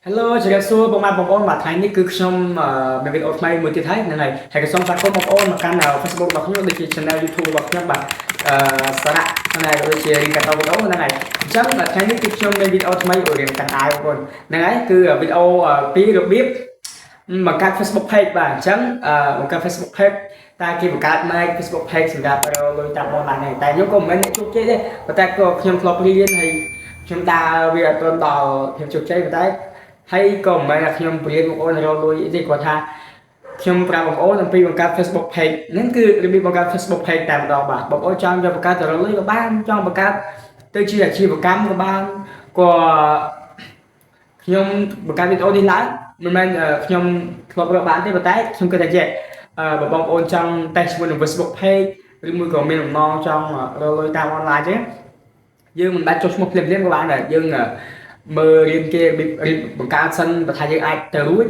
Hello ជម្រាបសួរបងប្អូនបាទថ្ងៃនេះគឺខ្ញុំមានវីដេអូថ្មីមួយទៀតហើយហ្នឹងហើយហើយក៏សូមស្វាគមន៍បងប្អូនមកកាន់ Facebook របស់ខ្ញុំដូចជា Channel YouTube របស់ខ្ញុំបាទសារៈហ្នឹងហើយដូចជារៀងកាត់វីដេអូហ្នឹងហើយអញ្ចឹងថ្ងៃនេះគឺខ្ញុំមានវីដេអូថ្មីរៀងកាត់អាយបងប្អូនហ្នឹងហើយគឺវីដេអូពីរបៀបបង្កើត Facebook page បាទអញ្ចឹងបង្កើត Facebook page តែគេបង្កើតមក Facebook page សម្រាប់រកលុយតាមអនឡាញហ្នឹងតែខ្ញុំក៏មិនមែនជោគជ័យទេប៉ុន្តែក៏ខ្ញុំធ្លាប់រៀនហើយខ្ញុំដើរវាអត់ទាន់ដល់ភាពជោគជ័យប៉ុន្តែហើយក៏មិនមែនថាខ្ញុំព្រានបងប្អូនរកលុយទេគាត់ថាខ្ញុំប្រាប់បងប្អូនអំពីបង្កើត Facebook page ហ្នឹងគឺរបៀបបង្កើត Facebook page តែម្ដងបាទបងប្អូនចង់យកបង្កើតទៅរកលុយក៏បានចង់បង្កើតទៅជាអាជីវកម្មក៏បានក៏ខ្ញុំបង្កើតវីដេអូនេះឡើងមិនមែនខ្ញុំធ្លាប់រកបានទេប៉ុន្តែខ្ញុំគិតថាចេះបើបងប្អូនចង់តេស្តជាមួយនឹង Facebook page ឬមួយក៏មានបំណងចង់រកលុយតាមអនឡាញទេយើងមិនបាច់ចុះឈ្មោះភ្លាមៗក៏បានដែរយើងមើលរៀនគេរៀនបង្កើតសិនបើថាយើងអាចទៅរួច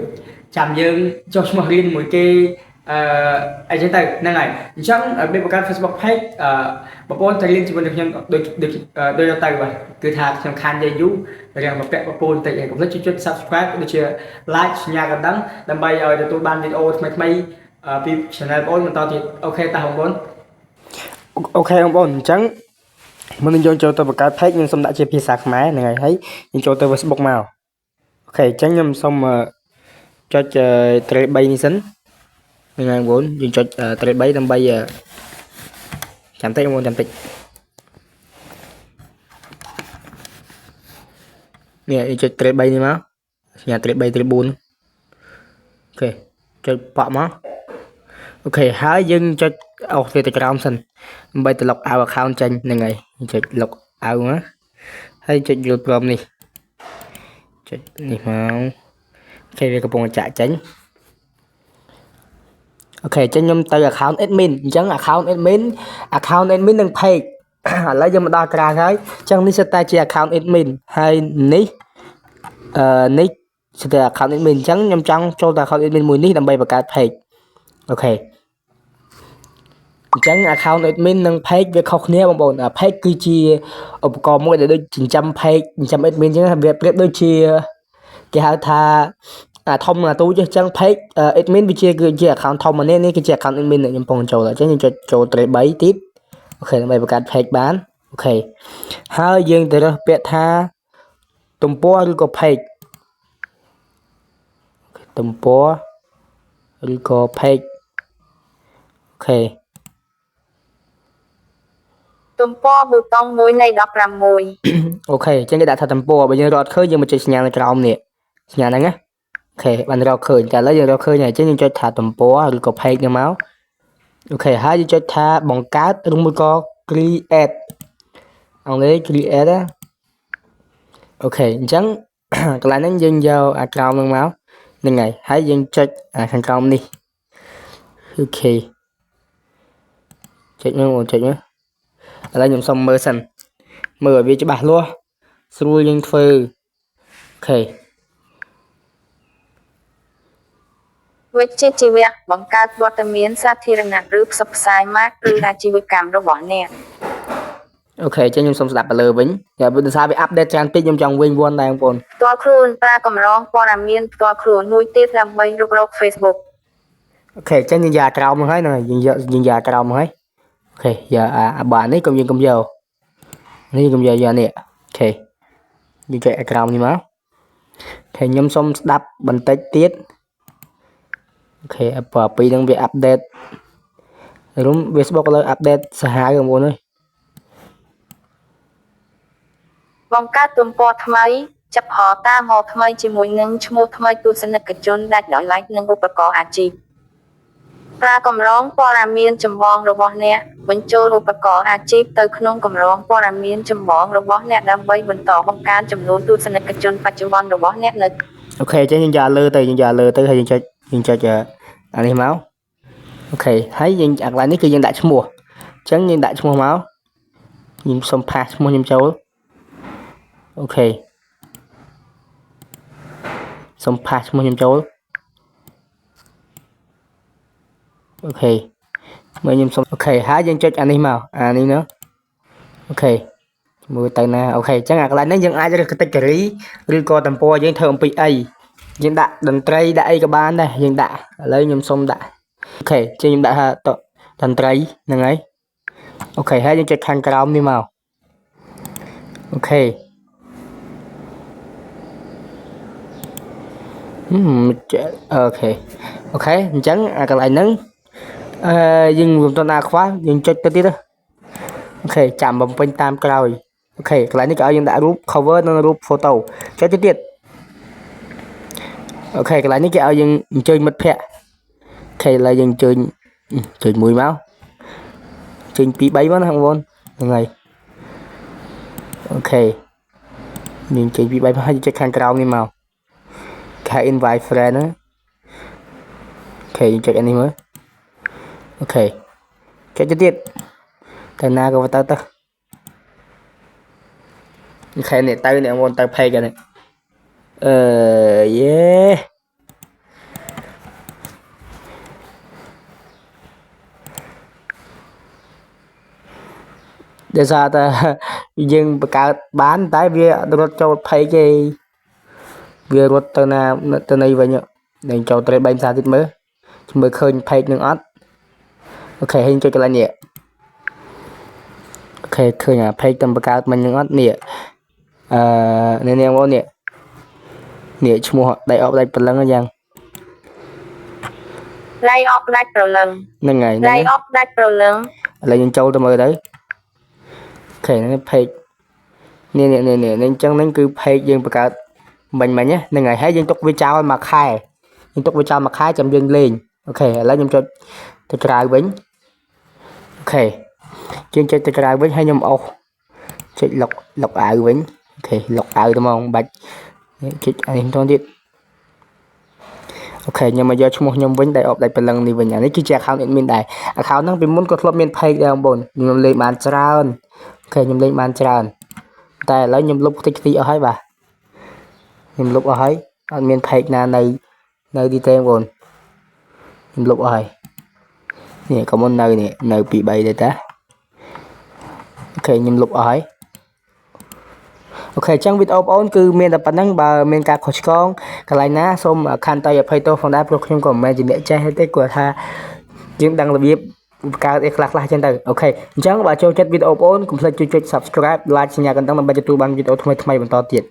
ចាំយើងចុះឈ្មោះរៀនមួយគេអីចឹងទៅហ្នឹងហើយអញ្ចឹងរបៀបបង្កើត Facebook page បងប្អូនទៅរៀនជាមួយនឹងខ្ញុំដូចទៅបាទគឺថាខ្ញុំខាននិយាយយូររៀងមកពាក់បងប្អូនតិចហើយកុំភ្លេចចុច Subscribe ដូចជា Like សញ្ញាកណ្ដឹងដើម្បីឲ្យទទួលបានវីដេអូថ្មីពី Channel បងប្អូនបន្តទៀតអូខេតាបងប្អូនអូខេបងប្អូនអញ្ចឹងមុននឹងយើងចូលទៅបង្កើត page ខ្ញុំសូមដាក់ជាភាសាខ្មែរហ្នឹងហើយយើងចូលទៅ Facebook មកអូខេអញ្ចឹងខ្ញុំសូមចុចtrade 3នេះសិនហ្នឹងហើយបងប្អូនយើងចុចtrade 3ដើម្បីចាំតិចបងប្អូនចាំតិចនេះយើងចុចtrade 3នេះមកសញ្ញាtrade 3 trade 4អូខេចុចប៉ក់មកអូខេហើយយើងចុចអស់វាទៅក្រោមសិនដើម្បីទៅ log out account ចេញហ្នឹងហើយចុច log out មកហើយចុចយល់ព្រមនេះចុចនេះមកអូខេវាកំពុងចាក់ចេញអូខេចេញខ្ញុំទៅ account admin អញ្ចឹង account admin និង page ឥឡូវយើងមកដល់ក្រៅហើយអញ្ចឹងនេះសិតតែជា account admin ហើយនេះនេះសិតតែ account admin អញ្ចឹងខ្ញុំចង់ចូលទៅ account admin មួយនេះដើម្បីបង្កើត page អូខេអញ្ចឹង account admin និង page វាខុសគ្នាបងប្អូន page គឺជាឧបករណ៍មួយដែលដូចចិញ្ចឹម page ចិញ្ចឹម admin អញ្ចឹងវាប្រៀបដូចជាគេហៅថាធំណាទូចអញ្ចឹង page admin វាគឺជា account ធំម្នាក់នេះគឺជា account admin ដែលខ្ញុំកំពុងចូលអញ្ចឹងយើងចុចចូល trade 3ទៀតអូខេដើម្បីបង្កើត page បានអូខេហើយយើងទៅរើសពាក្យថាទំព័រឬក៏ page ទំព័រឬក៏ page អូខេទំព័រប៊ូតុង1នៃ16អូខេអញ្ចឹងគេដាក់ថាទំព័របើយើងរកឃើញយើងមកចុចសញ្ញានៅក្រោមនេះសញ្ញាហ្នឹងណាអូខេបានរកឃើញតែឥឡូវយើងរកឃើញហើយអញ្ចឹងយើងចុចថាទំព័រឬក៏ page នេះមកអូខេហើយយើងចុចថាបង្កើតឬមួយក៏ create អង់គ្លេស create ណាអូខេអញ្ចឹងកន្លែងហ្នឹងយើងយកអាក្រោមហ្នឹងមកហ្នឹងហើយយើងចុចអាខាងក្រោមនេះអូខេចុចមកចុចមកឥឡូវខ្ញុំសុំមើលសិនមើលឲ្យវាច្បាស់លាស់ស្រួលយើងធ្វើអូខេវិជ្ជាជីវៈបង្កើតវត្តមានសាធារណៈឬផ្សព្វផ្សាយម៉ាកឬអាជីវកម្មរបស់អ្នកអូខេចឹងខ្ញុំសុំស្ដាប់ទៅលើវិញតែបើដោយសារវាអាប់ដេតច្រើនពេកខ្ញុំចង់វិញដែរបងប្អូនផ្ទាល់ខ្លួនប្រើកម្រងព័ត៌មានផ្ទាល់ខ្លួនមួយទៀតដើម្បីរុករក Facebook អូខេចឹងយើងយកក្រោមមកហើយហ្នឹងយើងយកក្រោមមកហើយអូខេយកអាបានេះកុំយើងកុំយកនេះកុំយកនេះអូខេយើងចុចក្រោមនេះមកអូខេខ្ញុំសុំស្ដាប់បន្តិចទៀតអូខេបើពីហ្នឹងវាអាប់ដេតរុំ Facebook ឥឡូវអាប់ដេតសាហាវបងប្អូនអើយបង្កើតទំព័រថ្មីចាប់ហោតាមហោថ្មីជាមួយនឹងឈ្មោះថ្មីទស្សនិកជនដាច់ដោយឡែកនឹងឧបករណ៍អាជីពប្រើកម្រងព័ត៌មានចម្បងរបស់អ្នកបញ្ចូលឧបករណ៍អាជីពទៅក្នុងកម្រងព័ត៌មានចម្បងរបស់អ្នកដើម្បីបន្តបង្កើនចំនួនទស្សនិកជនបច្ចុប្បន្នរបស់អ្នកនៅអូខេចឹងយើងយកលើទៅហើយយើងចុចអានេះមកអូខេហើយយើងអាកន្លែងនេះគឺយើងដាក់ឈ្មោះអញ្ចឹងយើងដាក់ឈ្មោះមកខ្ញុំសុំផាសឈ្មោះខ្ញុំចូលអូខេសុំផាសឈ្មោះខ្ញុំចូលអូខេមើលខ្ញុំសុំអូខេហើយយើងចុចអានេះមកអានេះណាអូខេ មើលទៅណាអូខេអញ្ចឹងអាកន្លែងនេះយើងអាចរើស category ឬក៏តំពយើងធ្វើអំពីអីយើងដាក់តន្ត្រីដាក់អីក៏បានដែរយើងដាក់ឥឡូវខ្ញុំសុំដាក់អូខេជិះខ្ញុំដាក់តន្ត្រីហ្នឹងហើយអូខេហើយយើងចុចខាងក្រោមនេះមកអូខេអូខេអញ្ចឹងអាកន្លែងហ្នឹងយើងមិនទាន់ខ្វះយើងចុចទៅទៀតអូខេចាំបំពេញតាមក្រោយអូខេកន្លែងនេះក៏ឲ្យយើងដាក់រូប cover និងរូប photo ចុចទៅទៀតអូខេកន្លែងនេះគេឲ្យយើងអញ្ជើញមិត្តភ័ក្តិអូខេឥឡូវយើងអញ្ជើញមួយមកអញ្ជើញ2 3មកណាបងប្អូនហ្នឹងហើយអូខេយើងអញ្ជើញ2 3មកហើយចុចខាងក្រោមនេះមកគេ invite friend ណាអូខេយើងចុចអានេះមើលអូខេចុចទៅទៀតទៅណាក៏ទៅអូខេនេះទៅអ្នកបងប្អូនទៅ page នេះយេដោយសារតែយើងបង្កើតបានតែវារត់ចូល page គេវារត់ទៅណាទៅណីវិញនឹងចូលត្រី3ភាសាទៀតមើលឃើញ page នឹងអត់អូខេហើយចុចកន្លែងនេះអូខេឃើញអា page តាមបង្កើតមិញនឹងអត់នេះនេះបងប្អូននេះឈ្មោះដៃអបដៃព្រលឹងយ៉ាងដៃអបដាច់ព្រលឹងហ្នឹងហើយដៃអបដាច់ព្រលឹងឥឡូវយើងចូលទៅមើលទៅអូខេនេះ page នេះអញ្ចឹងហ្នឹងគឺ page យើងបង្កើតមិញហ្នឹងហើយយើងទុកវាចោលមួយខែចាំយើងលេងអូខេឥឡូវខ្ញុំចុចទៅក្រៅវិញអូខេយើងចុចទៅក្រៅវិញហើយខ្ញុំអុសចុចលុកអាវវិញអូខេលុកអាវទៅមកបាច់ចុចអានេះតទៀតអូខេខ្ញុំមកយកឈ្មោះខ្ញុំវិញដែលអបដៃព្រលឹងនេះវិញអានេះគឺជា account admin ដែរ account ហ្នឹងពីមុនក៏ធ្លាប់មាន page ដែរបងប្អូនខ្ញុំលេងបានច្រើនអូខេខ្ញុំលេងបានច្រើនតែឥឡូវខ្ញុំលុបតិចតិចអស់ហើយបាទខ្ញុំលុបអស់ហើយអត់មាន page ណានៅទីទេបងប្អូនខ្ញុំលុបអស់ហើយនេះក៏មិននៅ2 3ដែរតាអូខេខ្ញុំលុបអស់ហើយអូខេអញ្ចឹងវីដេអូបងប្អូនគឺមានតែប៉ុណ្្នឹងបើមានការខុសឆ្គងកន្លែងណាសូមខន្តីអភ័យទោសផងដែរព្រោះខ្ញុំក៏មិនមែនជាអ្នកចេះទេគាត់ថាយើងដឹងរបៀបបង្កើតអីខ្លះអញ្ចឹងទៅអូខេអញ្ចឹងបើចូលចិត្តវីដេអូបងប្អូនកុំភ្លេចជួយចុច subscribe like សញ្ញាកណ្ដឹងដើម្បីទទួលបានវីដេអូថ្មីបន្តទៀត